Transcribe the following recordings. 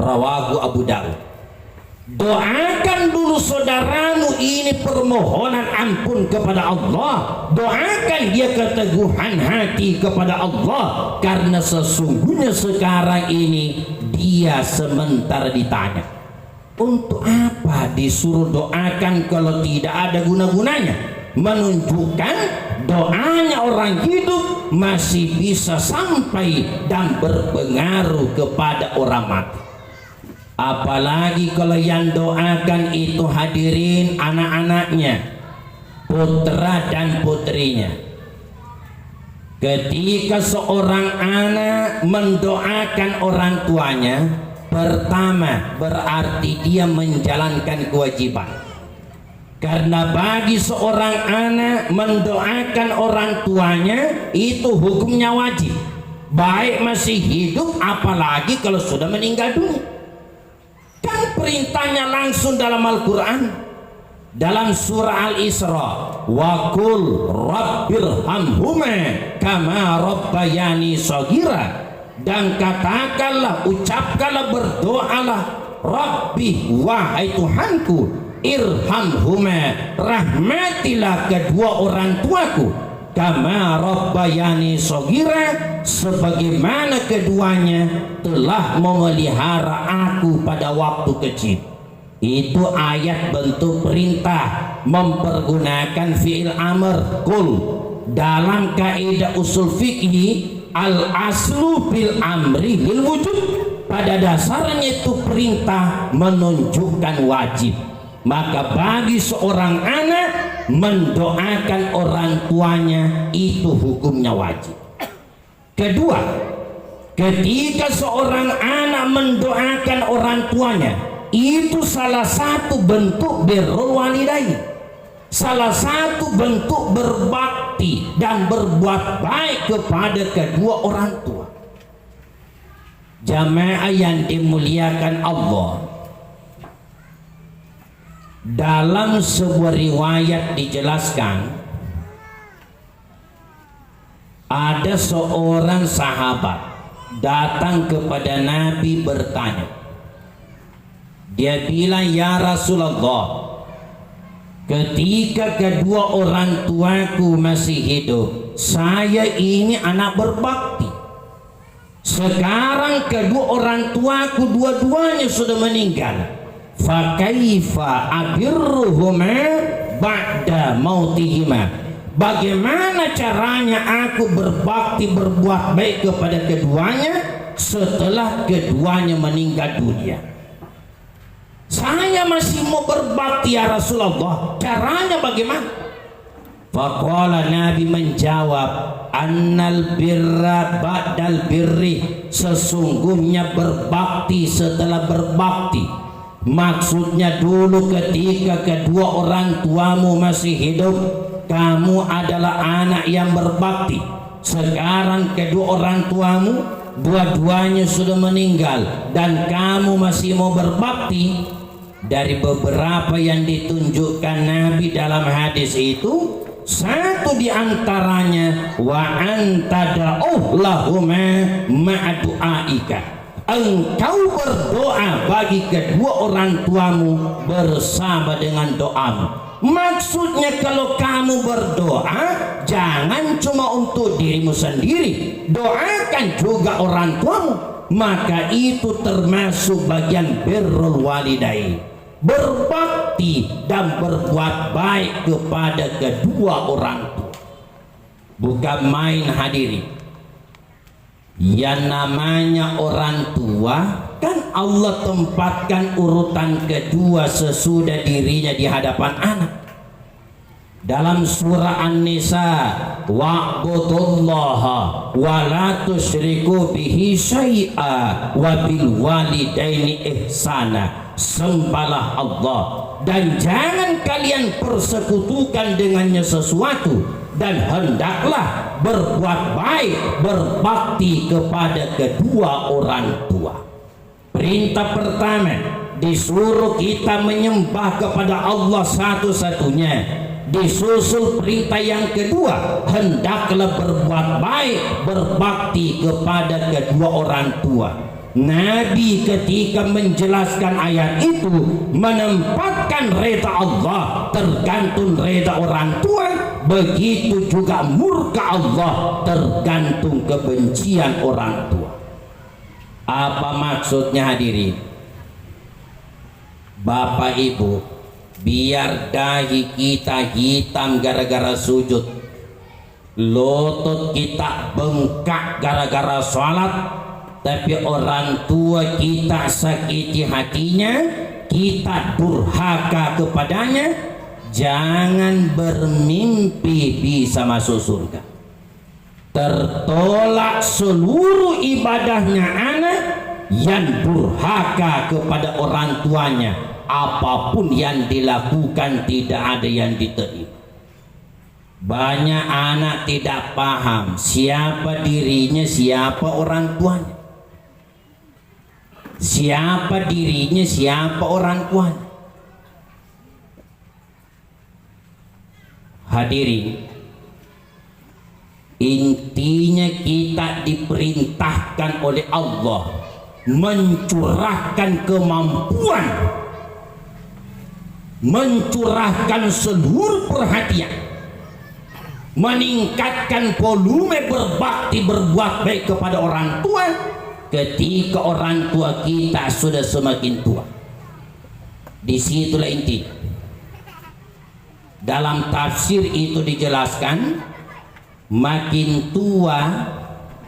Rawahu Abu Daud. Doakan dulu saudaramu ini permohonan ampun kepada Allah. Doakan dia keteguhan hati kepada Allah, karena sesungguhnya sekarang ini dia sementara ditanya. Untuk apa disuruh doakan kalau tidak ada guna-gunanya? Menunjukkan doanya orang hidup masih bisa sampai dan berpengaruh kepada orang mati. Apalagi kalau yang doakan itu hadirin anak-anaknya, putra dan putrinya. Ketika seorang anak mendoakan orang tuanya, pertama berarti dia menjalankan kewajiban. Karena bagi seorang anak mendoakan orang tuanya itu hukumnya wajib, baik masih hidup apalagi kalau sudah meninggal dunia. Kan perintahnya langsung dalam Al-Quran, dalam surah Al-Isra, wa qul rabbirhamhuma kama rabbayani shaghira, dan katakanlah, ucapkanlah, berdoalah, Rabbi, wahai Tuhanku, irhamhuma, rahmatilah kedua orang tuaku, kama rabbayani shaghira, sebagaimana keduanya telah memelihara aku pada waktu kecil. Itu ayat bentuk perintah mempergunakan fi'il amr kul. Dalam kaidah usul fikih, al aslu bil amri lil wujub, pada dasarnya itu perintah menunjukkan wajib. Maka bagi seorang anak mendoakan orang tuanya itu hukumnya wajib. Kedua, ketika seorang anak mendoakan orang tuanya, itu salah satu bentuk birrul walidain, salah satu bentuk berbakti dan berbuat baik kepada kedua orang tua. Jamaah yang dimuliakan Allah, dalam sebuah riwayat dijelaskan ada seorang sahabat datang kepada Nabi bertanya. Dia bilang, ya Rasulullah, ketika kedua orang tuaku masih hidup, saya ini anak berbakti. Sekarang kedua orang tuaku dua-duanya sudah meninggal. Fakaifa abirruhuma ba'da mautihima, bagaimana caranya aku berbakti, berbuat baik kepada keduanya setelah keduanya meninggal dunia? Saya masih mau berbakti ya Rasulullah, caranya bagaimana? Faqala, Nabi menjawab, annal birra ba'dal birri, sesungguhnya berbakti setelah berbakti. Maksudnya dulu ketika kedua orang tuamu masih hidup, kamu adalah anak yang berbakti. Sekarang kedua orang tuamu dua-duanya sudah meninggal dan kamu masih mau berbakti. Dari beberapa yang ditunjukkan Nabi dalam hadis itu, satu diantaranya wa anta da'uh lahuma ma'du'aika, engkau berdoa bagi kedua orang tuamu bersama dengan doamu. Maksudnya kalau kamu berdoa, jangan cuma untuk dirimu sendiri, doakan juga orang tuamu. Maka itu termasuk bagian birrul walidain, berbakti dan berbuat baik kepada kedua orang tua. Bukan main hadirin. Yang namanya orang tua kan Allah tempatkan urutan kedua sesudah dirinya di hadapan anak. Dalam surah An-Nisa, wa'budullaha wa la tusyriku bihi syai'a wa bil walidaini ihsana, sembahlah Allah dan jangan kalian persekutukan dengannya sesuatu, dan hendaklah berbuat baik, berbakti kepada kedua orang tua. Perintah pertama, disuruh kita menyembah kepada Allah satu-satunya. Disusul perintah yang kedua, hendaklah berbuat baik, berbakti kepada kedua orang tua. Nabi ketika menjelaskan ayat itu menempatkan reda Allah tergantung reda orang tua, begitu juga murka Allah tergantung kebencian orang tua. Apa maksudnya hadirin? Bapak Ibu, biar dahi kita hitam gara-gara sujud, lutut kita bengkak gara-gara sholat, tapi orang tua kita sakiti hatinya, kita durhaka kepadanya, jangan bermimpi bisa masuk surga. Tertolak seluruh ibadahnya anak yang durhaka kepada orang tuanya. Apapun yang dilakukan tidak ada yang diterima. Banyak anak tidak paham siapa dirinya, siapa orang tuanya. Siapa dirinya, siapa orang tuanya. Hadirin, intinya kita diperintahkan oleh Allah mencurahkan kemampuan, mencurahkan seluruh perhatian, meningkatkan volume berbakti berbuat baik kepada orang tua ketika orang tua kita sudah semakin tua. Disitulah inti. Dalam tafsir itu dijelaskan, makin tua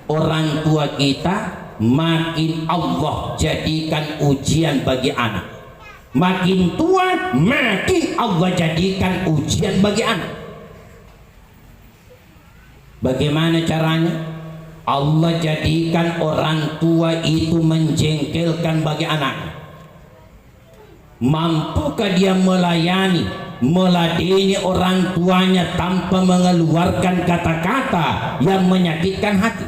orang tua kita, makin Allah jadikan ujian bagi anak. Makin tua, makin Allah jadikan ujian bagi anak. Bagaimana caranya? Allah jadikan orang tua itu menjengkelkan bagi anaknya. Mampukah dia melayani, meladeni orang tuanya tanpa mengeluarkan kata-kata yang menyakitkan hati?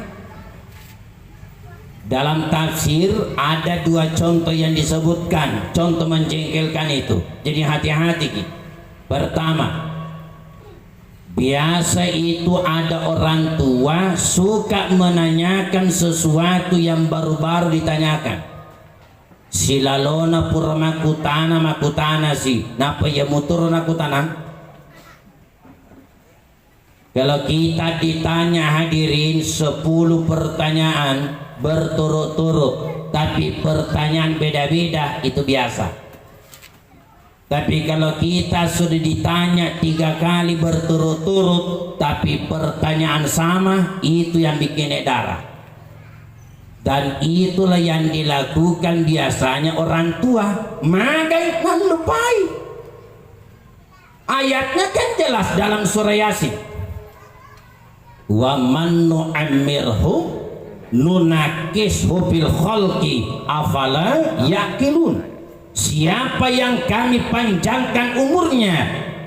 Dalam tafsir ada dua contoh yang disebutkan, contoh menjengkelkan itu. Jadi hati-hati. Pertama, biasa itu ada orang tua suka menanyakan sesuatu yang baru-baru ditanyakan. Silalona pura makutana si napa ya mutur nakutana. Kalau kita ditanya hadirin 10 pertanyaan berturut-turut, tapi pertanyaan beda-beda, itu biasa. Tapi kalau kita sudah ditanya 3 kali berturut-turut tapi pertanyaan sama, itu yang bikin darah. Dan itulah yang dilakukan biasanya orang tua. Maka lupai. Ayatnya kan jelas dalam surah Yasin. Wa man nu'ammirhu nunakishu fil khalqi afala yaqilun. Siapa yang kami panjangkan umurnya,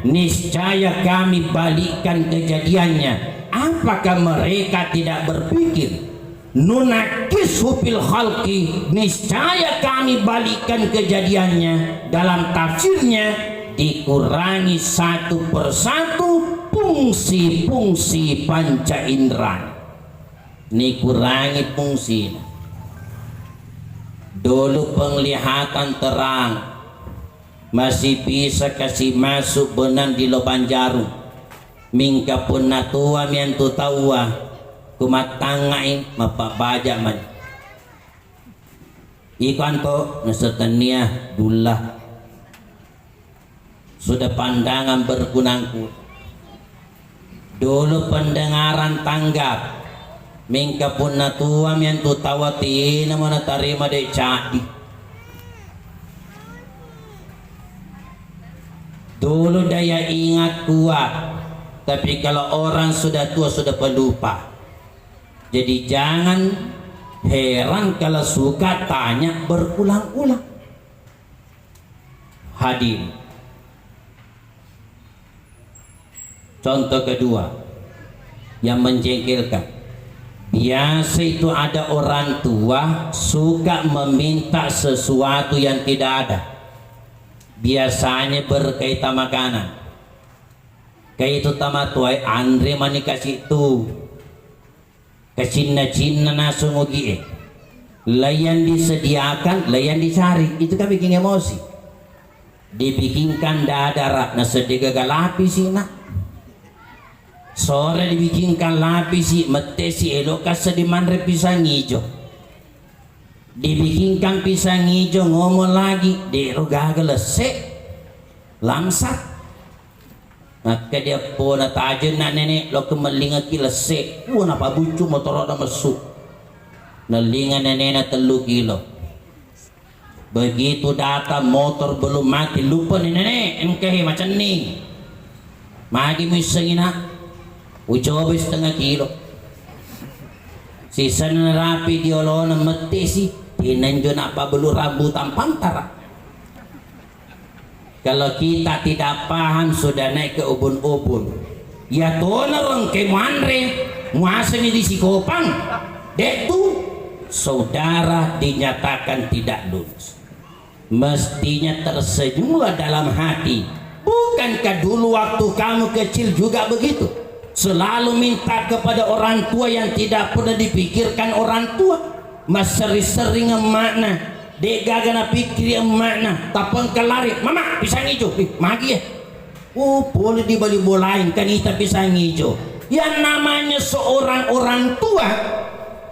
niscaya kami balikkan kejadiannya. Apakah mereka tidak berpikir? Nunakishu fil khalqi, niscaya kami balikkan kejadiannya. Dalam tafsirnya dikurangi satu persatu fungsi-fungsi panca indera. Ini kurangi fungsi. Dulu penglihatan terang, masih bisa kasih masuk benang di lubang jarum. Mingka pun natua miantu tawa kumatangai mapabaja man. Ikan to nasetania dullah. Sudah pandangan berkunangku. Dulu pendengaran tanggap. Mingka pun natua miantu tawati na mana tarima de cadi. Dulu daya ingat kuat, tapi kalau orang sudah tua sudah pelupa. Jadi jangan heran kalau suka tanya berulang-ulang. Hadir. Contoh kedua yang menjengkelkan. Biasa itu ada orang tua suka meminta sesuatu yang tidak ada. Biasanya berkaitan makanan. Kayak itu tamat tuai Andre mani kasih tu. Kecina-cina nasungugi. layan disediakan, layan dicari, itu kan bikin emosi. Dibikinkan dadara na sedigaga lapis na sore dibikinkan lapis metesi elokas sedimanre pisang hijau, dibikinkan pisang hijau ngomong lagi derogaga lesek lamsat, maka dia puna tajen na nenek lo kemelinga ki lesek puna pabucu motor ada mesuk nelinga nenek na 3 kilo. Begitu datang motor belum mati lupa nih nenek MKH macam ni magi misengina ucoba 1/2 kilo sisa na rapi diolona meti sih tinanjo na apa belu rambutan pantara. Kalau kita tidak paham sudah naik ke ubun-ubun ya tona orang ke manre muasanya di Sikopang dek tu saudara dinyatakan tidak lulus. Mestinya tersenyumlah dalam hati. Bukankah dulu waktu kamu kecil juga begitu? Selalu minta kepada orang tua yang tidak pernah dipikirkan orang tua. Mas sering-sering makna. Dek gagana pikir makna. Tapang kelari. Mama pisang hijau. Magi ya. Oh boleh dibali bolain kan kita pisang hijau. Yang namanya seorang orang tua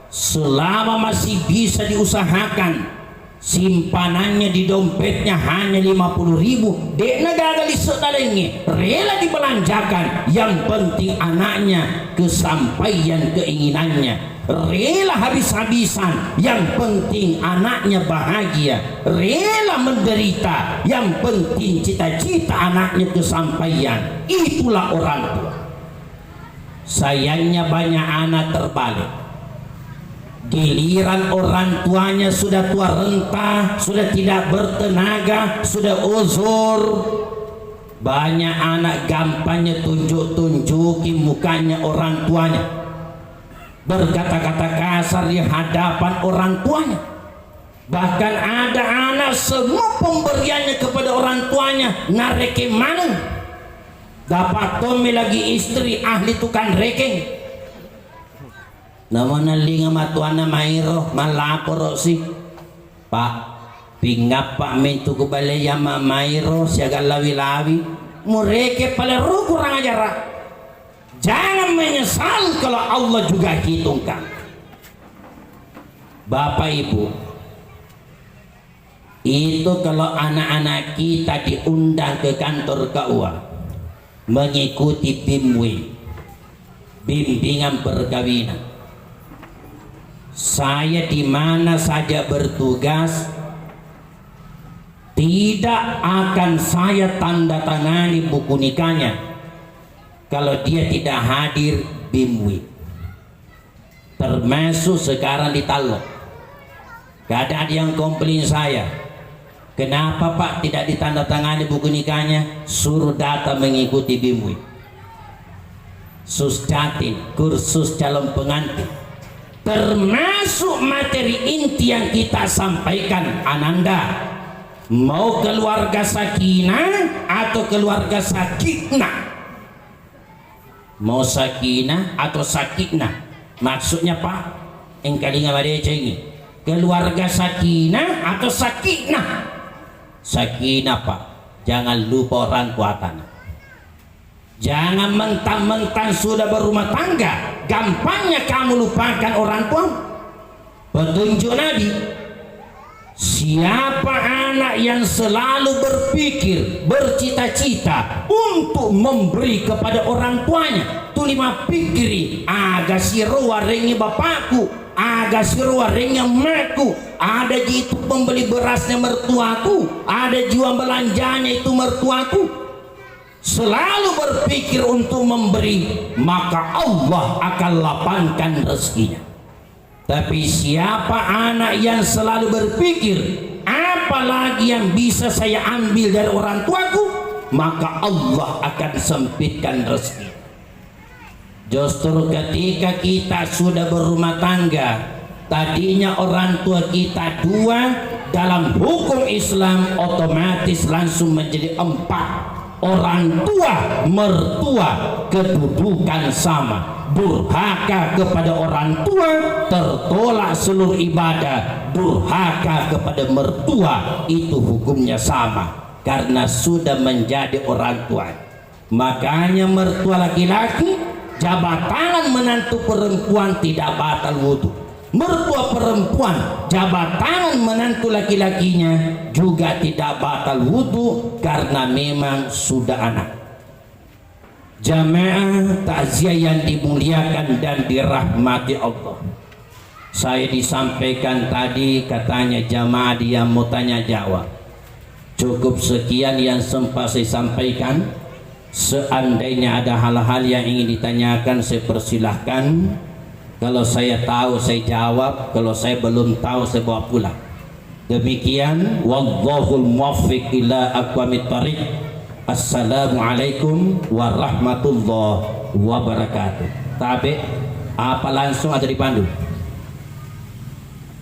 selama masih bisa diusahakan simpanannya di dompetnya hanya 50.000 dek negara lisedalengi rela dibelanjakan, yang penting anaknya kesampaian keinginannya, rela habis-habisan yang penting anaknya bahagia, rela menderita yang penting cita-cita anaknya kesampaian. Itulah orang tua. Sayangnya banyak anak terbalik. Giliran orang tuanya sudah tua renta, sudah tidak bertenaga, sudah uzur. Banyak anak gampangnya tunjuk-tunjuki mukanya orang tuanya, berkata-kata kasar di hadapan orang tuanya. Bahkan ada anak semua pemberiannya kepada orang tuanya ngareke mana. Dapat Tommy lagi istri ahli tukang rekeng. Namun nalinga matuana mairo malapor sih Pak pingap Pak mentu ke balai yama mairo siaga lawi-lawi mureke paleru kurang ajar. Jangan menyesal kalau Allah juga hitungkan. Bapak Ibu, itu kalau anak-anak kita diundang ke kantor KUA mengikuti BIMWI, bimbingan perkawinan. Saya di mana saja bertugas tidak akan saya tanda tangani buku nikahnya kalau dia tidak hadir BIMWI. Termasuk sekarang di Talok. Gak ada yang komplain saya. Kenapa Pak tidak ditandatangani buku nikahnya? Suruh datang mengikuti BIMWI. Susdatin, kursus calon pengantin. Termasuk materi inti yang kita sampaikan, Ananda mau keluarga sakinah atau keluarga sakinah? Mau sakinah atau sakinah? Maksudnya Pak engkalinga badeca ini keluarga sakinah atau sakinah? Sakinah Pak, jangan lupa orang tua tanah. Jangan mentang-mentang sudah berumah tangga gampangnya kamu lupakan orang tua. Petunjuk Nabi, siapa anak yang selalu berpikir, bercita-cita untuk memberi kepada orang tuanya, tulima pikiri aga siru warengi bapakku, aga siru warengi emakku, ada itu pembeli berasnya mertuaku, ada jual belanjanya itu mertuaku. Selalu berpikir untuk memberi, maka Allah akan lapangkan rezekinya. Tapi siapa anak yang selalu berpikir apalagi yang bisa saya ambil dari orang tuaku, maka Allah akan sempitkan rezeki. Justru ketika kita sudah berumah tangga, tadinya orang tua kita 2, dalam hukum Islam otomatis langsung menjadi 4. orang tua mertua kedudukan sama. Durhaka kepada orang tua tertolak seluruh ibadah. Durhaka kepada mertua itu hukumnya sama, karena sudah menjadi orang tua. Makanya mertua laki-laki jabat tangan menantu perempuan tidak batal wudhu. Mertua perempuan jabat tangan menantu laki-lakinya juga tidak batal wudhu, karena memang sudah anak. Jamaah takziah yang dimuliakan dan dirahmati Allah, saya disampaikan tadi katanya jamaah dia mau tanya jawab. Cukup sekian yang sempat saya sampaikan. Seandainya ada hal-hal yang ingin ditanyakan, saya persilahkan. Kalau saya tahu saya jawab, kalau saya belum tahu saya bawa pulang. Demikian, wallahul muwaffiq ila aqwamit thariq. Assalamualaikum warahmatullahi wabarakatuh. Tabe apa langsung ada dipandu?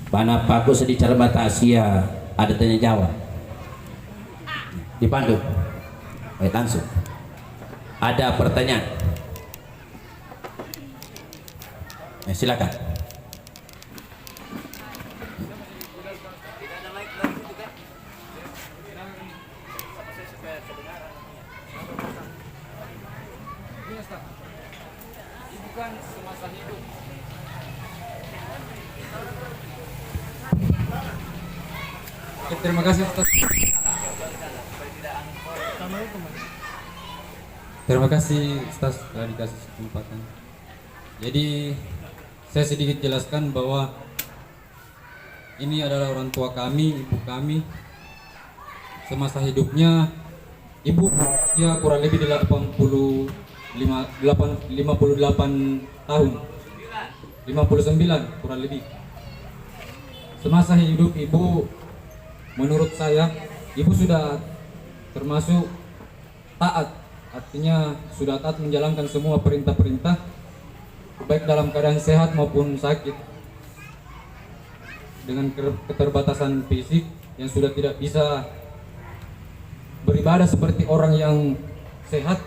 Panapaku sedih cara Asia ada tanya jawab. Dipandu. Baik, langsung. Ada pertanyaan? Silakan. Terima kasih Ustaz. Terima kasih Ustaz telah dikasih kesempatan. Jadi saya sedikit jelaskan bahwa ini adalah orang tua kami, ibu kami. Semasa hidupnya ibu ya kurang lebih 58 tahun, 59 kurang lebih. Semasa hidup ibu, menurut saya ibu sudah termasuk taat, artinya sudah taat menjalankan semua perintah-perintah baik dalam keadaan sehat maupun sakit. Dengan keterbatasan fisik yang sudah tidak bisa beribadah seperti orang yang sehat.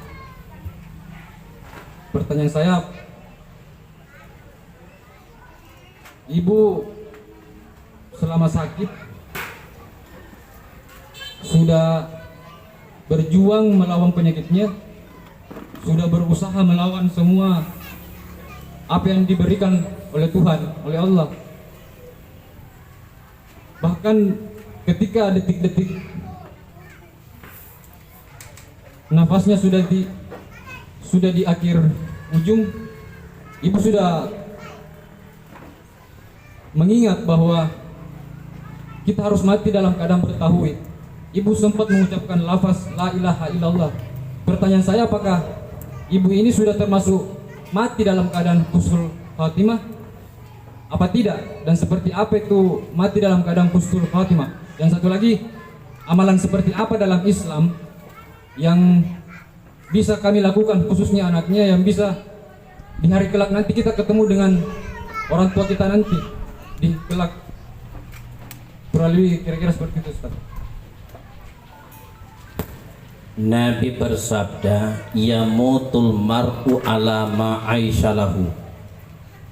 Pertanyaan saya, ibu selama sakit sudah berjuang melawan penyakitnya, sudah berusaha melawan semua apa yang diberikan oleh Tuhan, oleh Allah. Bahkan ketika detik-detik nafasnya sudah di akhir ujung, ibu sudah mengingat bahwa kita harus mati dalam keadaan bertauhid. Ibu sempat mengucapkan lafaz la ilaha illallah. Pertanyaan saya, apakah ibu ini sudah termasuk mati dalam keadaan husnul khatimah? Apa tidak? Dan seperti apa itu mati dalam keadaan husnul khatimah? Yang satu lagi, amalan seperti apa dalam Islam yang bisa kami lakukan, khususnya anaknya, yang bisa di hari kelak nanti kita ketemu dengan orang tua kita nanti di kelak. Kurang lebih kira-kira seperti itu, Ustaz. Nabi bersabda, yamutul mar'u ala ma aisyalahu.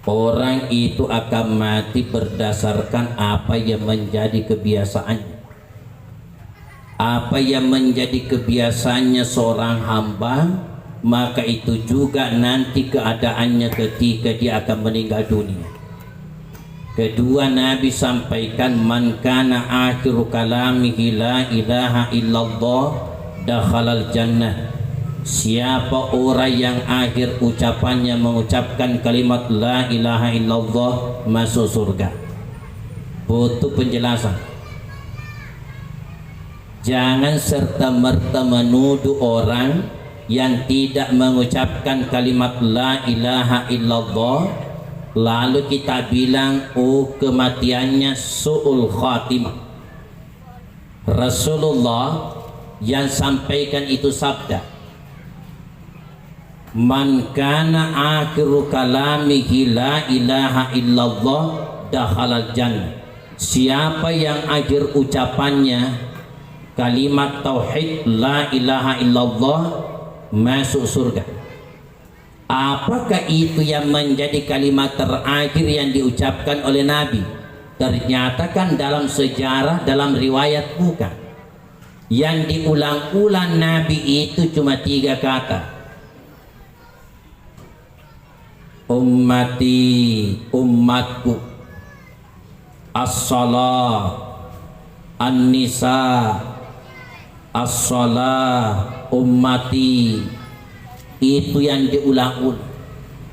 Orang itu akan mati berdasarkan apa yang menjadi kebiasaannya. Apa yang menjadi kebiasaannya seorang hamba, maka itu juga nanti keadaannya ketika dia akan meninggal dunia. Kedua, Nabi sampaikan, man kana akhiru kalamihi la ilaha illallah dakhalal jannah. Siapa orang yang akhir ucapannya mengucapkan kalimat la ilaha illallah, masuk surga. Butuh penjelasan. Jangan serta-merta menuduh orang yang tidak mengucapkan kalimat la ilaha illallah lalu kita bilang oh kematiannya su'ul khatimah. Rasulullah yang sampaikan itu sabda, man kana akhiru kalamihi la ilaha illallah dakhalal jannah. Siapa yang akhir ucapannya kalimat tauhid la ilaha illallah masuk surga. Apakah itu yang menjadi kalimat terakhir yang diucapkan oleh Nabi? Ternyata kan dalam sejarah, dalam riwayat bukan. Yang diulang-ulang Nabi itu cuma 3 kata. Ummati, umatku. As-salah, an-nisa, as-salah, ummati. Itu yang diulang-ulang.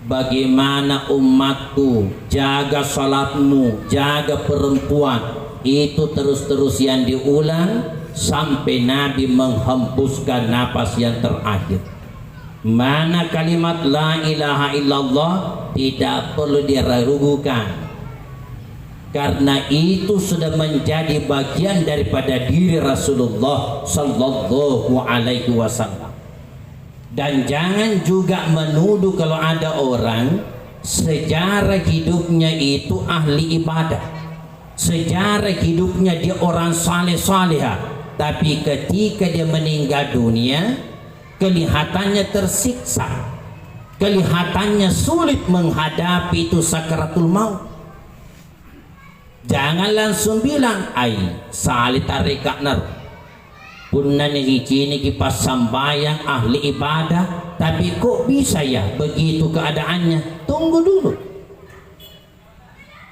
Bagaimana umatku, jaga salatmu, jaga perempuan. Itu terus-terus yang diulang sampai Nabi menghembuskan napas yang terakhir. Mana kalimat la ilaha illallah tidak perlu diragukan, karena itu sudah menjadi bagian daripada diri Rasulullah sallallahu alaihi wasallam. Dan jangan juga menuduh kalau ada orang sejarah hidupnya itu ahli ibadah, sejarah hidupnya dia orang saleh-salehah, tapi ketika dia meninggal dunia kelihatannya tersiksa, kelihatannya sulit menghadapi itu sakaratul maut. Jangan langsung bilang ai salih tarekat nar punna ni kipas sambayang ahli ibadah, tapi kok bisa ya begitu keadaannya? Tunggu dulu,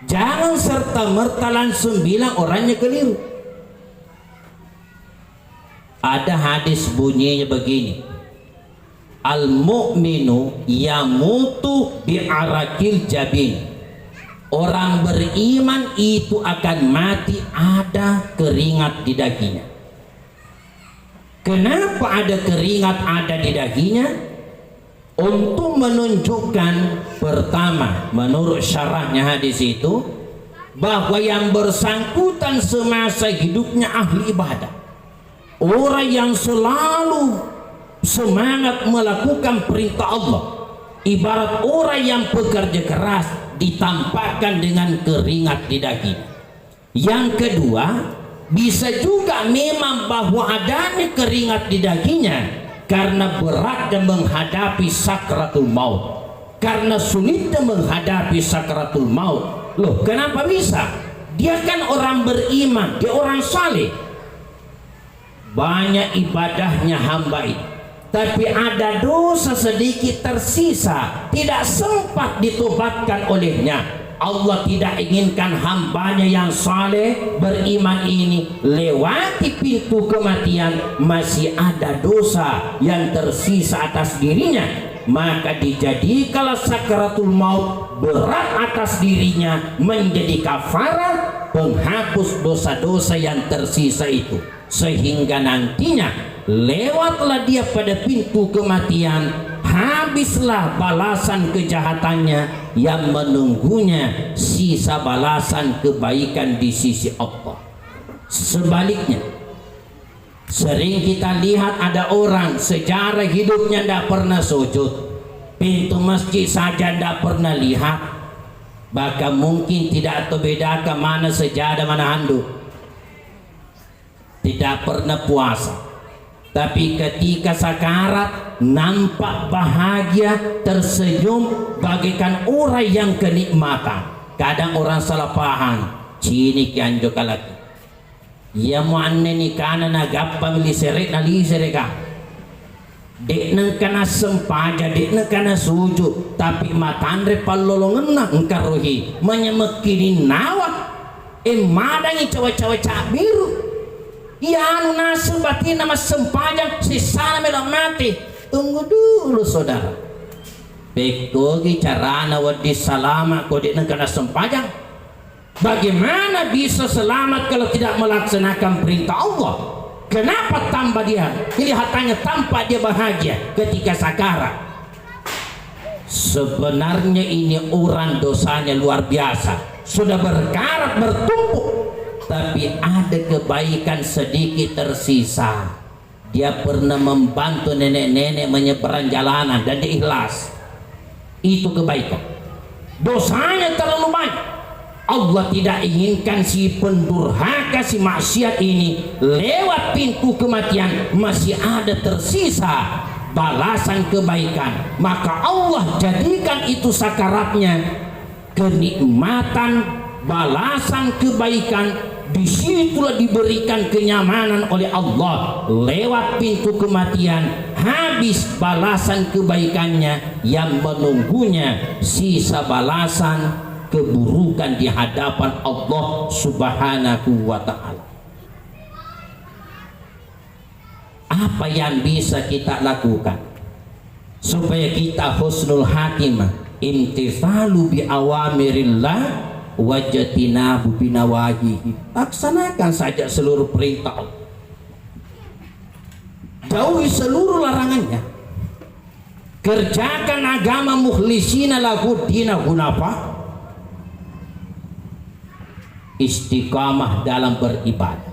jangan serta merta langsung bilang orangnya keliru. Ada hadis bunyinya begini, al mu'minu yamutu bi'arakil jabin. Orang beriman itu akan mati ada keringat di daginya. Kenapa ada keringat ada di daginya? Untuk menunjukkan, pertama, menurut syarahnya hadis itu, bahwa yang bersangkutan semasa hidupnya ahli ibadah, orang yang selalu semangat melakukan perintah Allah, ibarat orang yang bekerja keras ditampakkan dengan keringat di daginya. Yang kedua, bisa juga memang bahwa adanya keringat di daginya karena beratnya menghadapi sakratul maut, karena sulitnya menghadapi sakratul maut. Loh, kenapa bisa? Dia kan orang beriman, dia orang saleh, banyak ibadahnya hamba itu, tapi ada dosa sedikit tersisa, tidak sempat ditobatkan olehnya. Allah tidak inginkan hambanya yang saleh beriman ini lewati pintu kematian masih ada dosa yang tersisa atas dirinya, maka dijadikanlah sakaratul maut berat atas dirinya menjadi kafarat penghapus dosa-dosa yang tersisa itu, sehingga nantinya lewatlah dia pada pintu kematian, habislah balasan kejahatannya, yang menunggunya sisa balasan kebaikan di sisi Allah. Sebaliknya, sering kita lihat ada orang sejarah hidupnya tidak pernah sujud, pintu masjid saja tidak pernah lihat, bahkan mungkin tidak terbedakan mana sejadah mana handuk, tidak pernah puasa, tapi ketika sakarat nampak bahagia, tersenyum bagaikan orang yang kenikmatan. Kadang orang salah paham, cini kianjo kalaki ya muanne ni kana nagappa miliseret na lisereka dek nang kana sempaja, dek nang kana sujud, tapi matandre pallolongan na engkarohi menyemekini nawa madangi cawa-cawa biru ya anu nasu batin nama sempajang si sana melang mati. Tunggu dulu saudara, bekogi carana wadi salama kode negara sempajang. Bagaimana bisa selamat kalau tidak melaksanakan perintah Allah? Kenapa tambah dia kelihatannya tampak dia bahagia ketika sakarat? Sebenarnya ini orang dosanya luar biasa, sudah berkarat bertumpuk, tapi ada kebaikan sedikit tersisa. Dia pernah membantu nenek-nenek menyeberang jalanan dan dia ikhlas. Itu kebaikan. Dosanya terlalu banyak, Allah tidak inginkan si pendurhaka, si maksiat ini lewat pintu kematian masih ada tersisa balasan kebaikan, maka Allah jadikan itu sakaratnya kenikmatan balasan kebaikan. Disitulah diberikan kenyamanan oleh Allah lewat pintu kematian, habis balasan kebaikannya yang menunggunya sisa balasan keburukan di hadapan Allah Subhanahu wa ta'ala. Apa yang bisa kita lakukan supaya kita husnul hatimah? Imtithalu bi awamirillah wajatinabu binawahihi. Laksanakan saja seluruh perintah Allah, jauhi seluruh larangannya, kerjakan agama mukhlisina lahu dina hunafa, istiqamah dalam beribadah.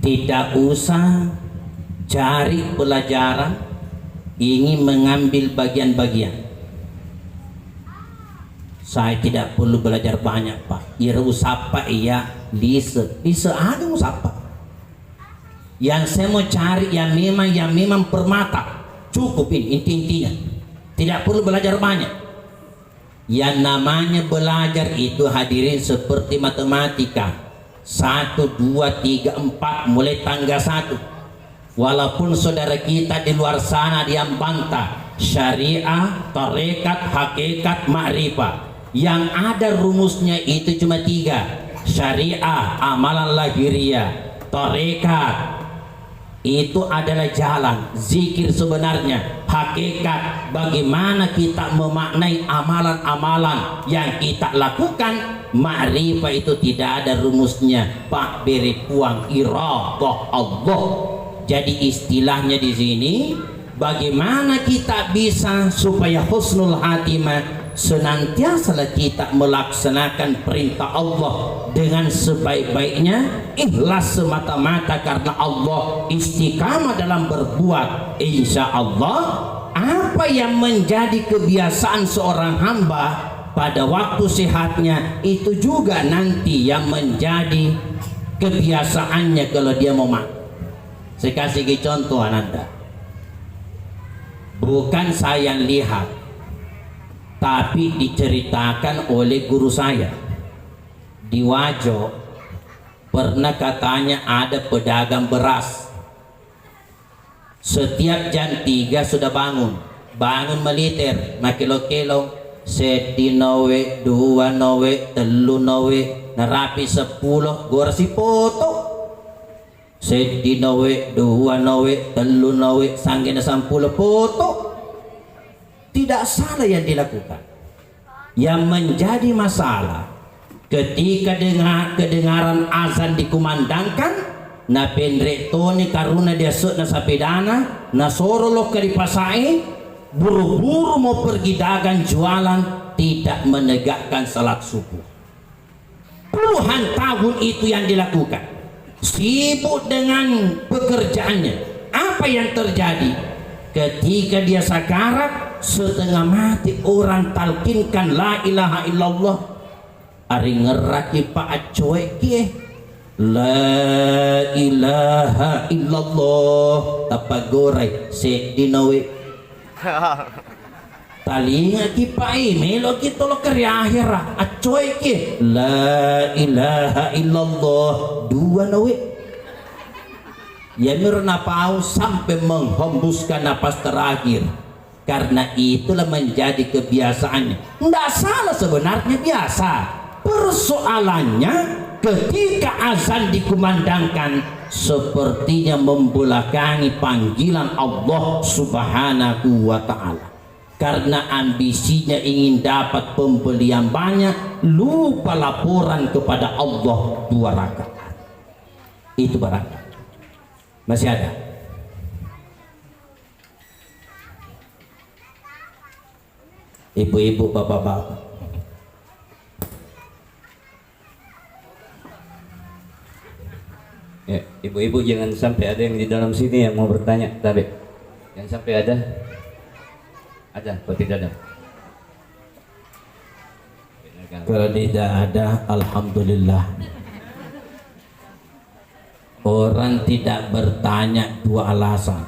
Tidak usah cari pelajaran ingin mengambil bagian-bagian. Saya tidak perlu belajar banyak, Pak. Ira usapa iya lise ada usapa. Yang saya mau cari yang memang permata. Cukup ini intinya. Tidak perlu belajar banyak. Yang namanya belajar itu hadirin seperti matematika. 1, 2, 3, 4 mulai tangga 1. Walaupun saudara kita di luar sana dia bantah syariah, tarekat, hakikat, ma'rifah. Yang ada rumusnya itu cuma 3. Syariah, amalan lahiriah. Tarekat itu adalah jalan zikir sebenarnya. Hakikat bagaimana kita memaknai amalan-amalan yang kita lakukan. Ma'rifah itu tidak ada rumusnya. Pak beri puang iradah Allah. Jadi istilahnya di sini bagaimana kita bisa supaya husnul hatimah, senantiasa kita melaksanakan perintah Allah dengan sebaik-baiknya, ikhlas semata-mata karena Allah, istiqamah dalam berbuat. Insya Allah apa yang menjadi kebiasaan seorang hamba pada waktu sehatnya itu juga nanti yang menjadi kebiasaannya kalau dia mau makan. Saya kasih contoh Ananda, bukan saya yang lihat, tapi diceritakan oleh guru saya di Wajo. Pernah katanya ada pedagang beras, setiap jam 3 sudah bangun meliter makilo-kilo, setinowe, 2 nowe, 3 nowe, narapi 10 gorsi foto, setinowe, 2 nowe, 3 nowe, sanggena 10 foto. Tidak salah yang dilakukan. Yang menjadi masalah ketika kedengaran azan dikumandangkan, na pendretoni karuna dia sok na sapedana, na sorolok ke dipasai, buru-buru mau pergi dagang jualan, tidak menegakkan salat subuh. Puluhan tahun itu yang dilakukan, sibuk dengan pekerjaannya. Apa yang terjadi? Ketika dia sakarat, setengah mati orang talkinkan la ilaha illallah, ari ngeraki pak acoy kie la ilaha illallah tapagoray sedinawe talinga ki pai melo kita lo kerja akhirah acoy kie la ilaha illallah 2 nawe ya mirna pau sampai menghembuskan napas terakhir. Karena itulah menjadi kebiasaannya. Tidak salah sebenarnya, biasa. Persoalannya ketika azan dikumandangkan sepertinya membelakangi panggilan Allah Subhanahu wa ta'ala. Karena ambisinya ingin dapat pembelian banyak, lupa laporan kepada Allah 2 rakaat. Itu barangkali masih ada. Ibu-ibu, bapak-bapak, ya, ibu-ibu jangan sampai ada yang di dalam sini yang mau bertanya, tapi jangan sampai ada atau tidak ada. Dengarkan Kalau tidak ada, alhamdulillah. Orang tidak bertanya dua alasan.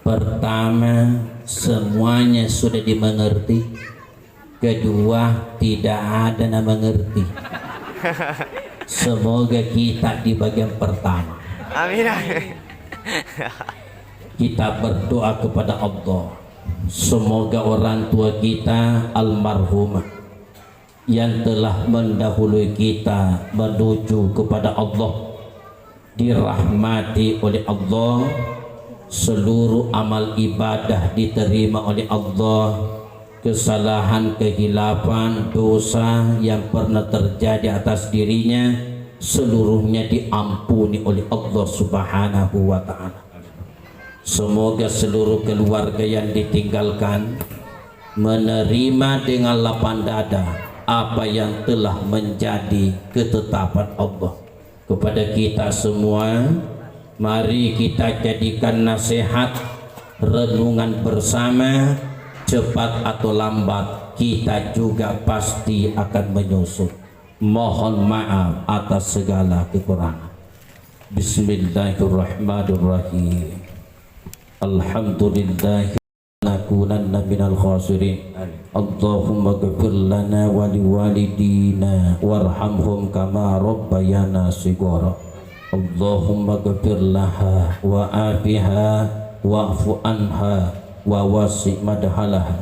Pertama, semuanya sudah dimengerti. Kedua, tidak ada yang mengerti. Semoga kita di bagian pertama. Amin. Kita berdoa kepada Allah, semoga orang tua kita almarhumah yang telah mendahului kita menuju kepada Allah dirahmati oleh Allah, seluruh amal ibadah diterima oleh Allah, kesalahan, kehilapan, dosa yang pernah terjadi atas dirinya seluruhnya diampuni oleh Allah Subhanahu wa ta'ala. Semoga seluruh keluarga yang ditinggalkan menerima dengan lapang dada apa yang telah menjadi ketetapan Allah kepada kita semua. Mari kita jadikan nasihat renungan bersama. Cepat atau lambat kita juga pasti akan menyusul. Mohon maaf atas segala kekurangan. Bismillahirrahmanirrahim. Alhamdulillah nakunanna minal khasirin. Allahumma ghfir lana wa liwalidina warhamhum kama rabbayana shighara. Allahumma ghfir laha wa afiha wa'fu anha wa wasi' madhalaha.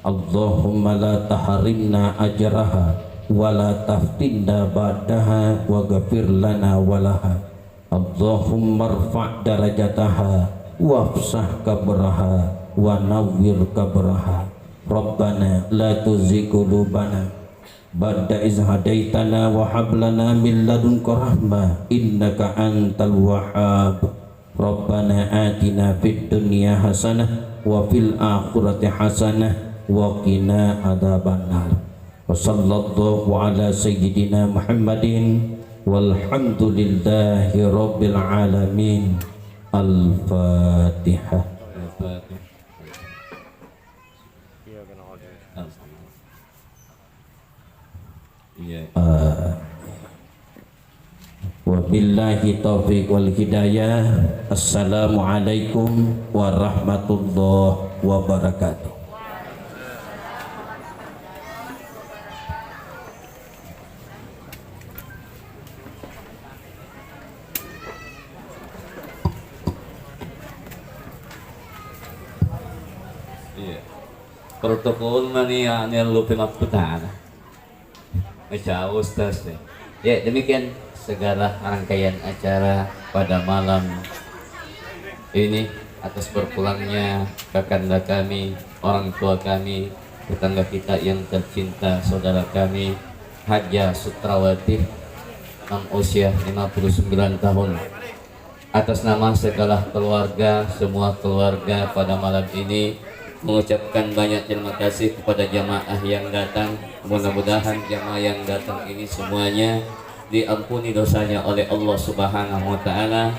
Allahumma la tahrimna ajraha wa la taftinna ba'daha wa ghfir lana walaha. Allahumma rfa' darajataha wafsah kabraha wa nawwir kabraha. Rabbana la tuzigh qulubana ba'da iz hadaitana wa hab lana min ladunka rahmah innaka antal wahhab. Rabbana atina fid dunya hasanah wa fil akhirati hasanah wa qina adzabannar. Wa sallallahu ala sayyidina Muhammadin walhamdulillahi rabbil alamin. Al-Fatihah. Wabillahi taufiq wal hidayah. Assalamualaikum warahmatullahi wabarakatuh. Protokol mania lupa maputan. Masya Ustaz. Ya demikian segala rangkaian acara pada malam ini atas berpulangnya kakanda kami, orang tua kami, tetangga kita yang tercinta, saudara kami Haja Sutrawati yang usia 59 tahun. Atas nama segala keluarga, semua keluarga pada malam ini mengucapkan banyak terima kasih kepada jamaah yang datang. Mudah-mudahan jamaah yang datang ini semuanya diampuni dosanya oleh Allah Subhanahu wa ta'ala,